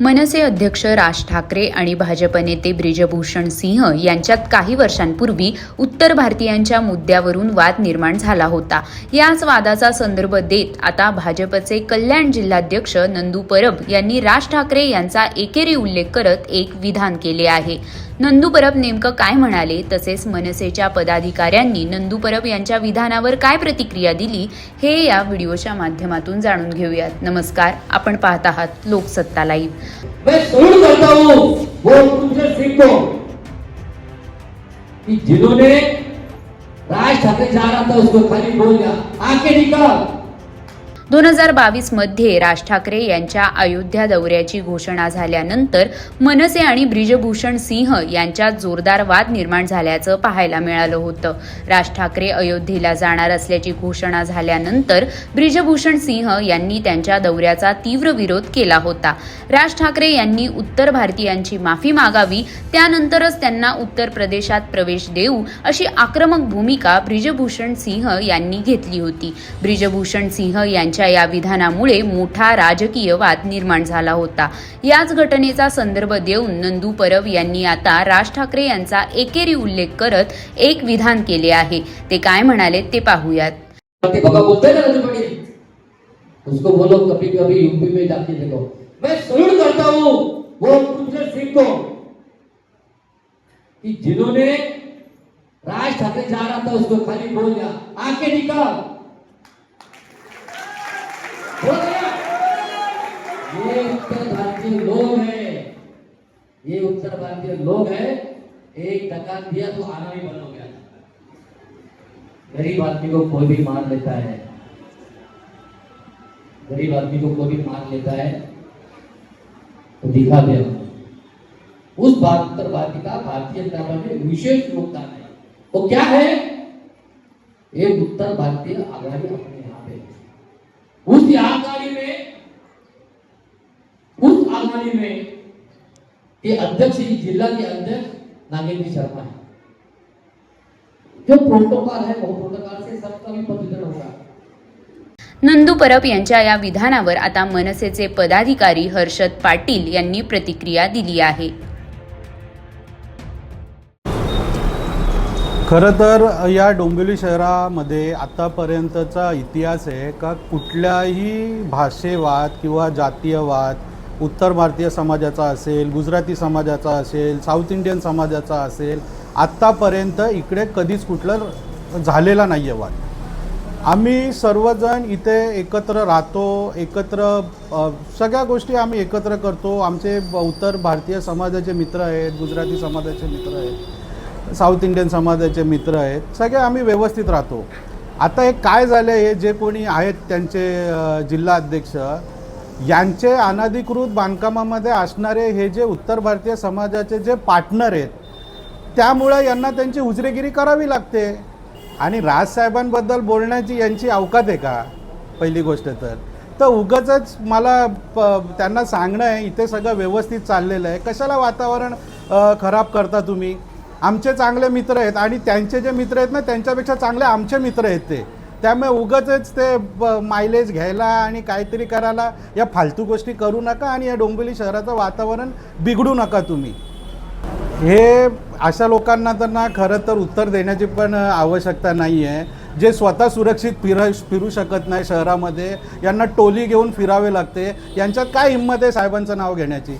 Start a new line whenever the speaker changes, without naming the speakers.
मनसे अध्यक्ष राज ठाकरे आणि भाजप नेते ब्रिजभूषण सिंह यांच्यात काही वर्षांपूर्वी उत्तर भारतीयांच्या मुद्द्यावरून वाद निर्माण झाला होता। याच वादाचा संदर्भ देत आता भाजपचे कल्याण जिल्हाध्यक्ष नंदू परब यांनी राज ठाकरे यांचा एकेरी उल्लेख करत एक विधान केले आहे। नंदू परब नेमकं काय म्हणाले, तसेच मनसेच्या पदाधिकाऱ्यांनी नंदू परब यांच्या विधानावर काय प्रतिक्रिया दिली, हे या व्हिडिओच्या माध्यमातून जाणून घेऊयात। नमस्कार, आपण पाहत आहात लोकसत्ता लाईव्ह।
मैं सलूट करता हूं वो तुमसे सिंह को कि जिन्होंने राज ठाकरे जा रहा था उसको खाली बोल दिया आके निकल।
2022 मध्ये राज ठाकरे यांच्या अयोध्या दौऱ्याची घोषणा झाल्यानंतर मनसे आणि ब्रिजभूषण सिंह यांच्यात जोरदार वाद निर्माण झाल्याचं पाहायला मिळालं होतं। राज ठाकरे अयोध्येला जाणार असल्याची घोषणा झाल्यानंतर ब्रिजभूषण सिंह यांनी त्यांच्या दौऱ्याचा तीव्र विरोध केला होता। राज ठाकरे यांनी उत्तर भारतीयांची माफी मागावी, त्यानंतरच त्यांना उत्तर प्रदेशात प्रवेश देऊ अशी आक्रमक भूमिका ब्रिजभूषण सिंह यांनी घेतली होती। ब्रिजभूषण सिंह यांच्या या विधानामुळे मोठा राजकीय वाद निर्माण झाला होता। याच घटनेचा संदर्भ देऊन नंदू परब यांनी आता राज ठाकरे यांचा एकेरी उल्लेख करत एक विधान केले आहे। ते काय म्हणाले ते पाहूयात।
बाबा बोलते ना रजबड़ी, उसको बोलो कभी कभी यूपी में जाके देखो। मैं सलूट करता हूं वो तुमसे सिंह को कि जिन्होंने राज ठाकरे जा रहा था उसको खाली बोल दिया आके निकल। ये उत्तर भारतीय लोग हैं, ये उत्तर भारतीय लोग हैं। एक धक्का दिया तो आना ही बंद हो गया। गरीब आदमी को कोई भी मार लेता है, गरीब आदमी को कोई भी मार लेता है तो दिखा दे उस उत्तर भारतीय का भारतीय जनता पार्टी में विशेष योगदान है। वो क्या है? एक उत्तर भारतीय आघाड़ी अपने यहाँ पे उस आघाड़ी में के अध्यक्ष जिला के अध्यक्ष नागेंद्र शर्मा है। जो प्रोटोकॉल है वो प्रोटोकॉल से सबका भी प्रतिनिधित्व होगा।
नंदू परब यांच्या या विधानावर आता मनसेचे पदाधिकारी हर्षद पाटील यांनी प्रतिक्रिया दिली आहे।
खरं तर या डोंबिवली शहरामध्ये आतापर्यंतचा इतिहास आहे का कुठल्याही भाषेवाद किंवा जातीयवाद उत्तर भारतीय समाजाचा असेल, गुजराती समाजाचा असेल, साऊथ इंडियन समाजाचा असेल, आत्तापर्यंत इकडे कधीच कुठलं झालेला नाही आहे वाद। आम्ही सर्वजण इथे एकत्र राहतो, एकत्र सगळ्या गोष्टी आम्ही एकत्र करतो। आमचे उत्तर भारतीय समाजाचे मित्र आहेत, गुजराती समाजाचे मित्र आहेत, साऊथ इंडियन समाजाचे मित्र आहेत, सगळे आम्ही व्यवस्थित राहतो। आता हे काय झालं, हे जे कोणी आहेत त्यांचे जिल्हा अध्यक्ष यांचे अनधिकृत बांधकामामध्ये असणारे हे जे उत्तर भारतीय समाजाचे जे पार्टनर आहेत, त्यामुळे यांना त्यांची उजरेगिरी करावी लागते। आणि राजसाहेबांबद्दल बोलण्याची यांची अवकात आहे का? पहिली गोष्ट तर उगाचच मला त्यांना सांगणं आहे इथे सगळं व्यवस्थित चाललेलं आहे, कशाला वातावरण खराब करता तुम्ही? आमचे चांगले मित्र आहेत आणि त्यांचे जे मित्र आहेत ना त्यांच्यापेक्षा चांगले आमचे मित्र आहेत ते। त्यामुळे उगाचच ते मायलेज घ्यायला आणि काहीतरी करायला या फालतू गोष्टी करू नका आणि या डोंबिवली शहराचं वातावरण बिघडू नका तुम्ही। हे अशा लोकांना तर ना खरं तर उत्तर देण्याची पण आवश्यकता नाही आहे। जे स्वतः सुरक्षित फिरू शकत नाही शहरामध्ये, यांना टोली घेऊन फिरावे लागते, यांच्यात काय हिंमत आहे साहेबांचं नाव घेण्याची?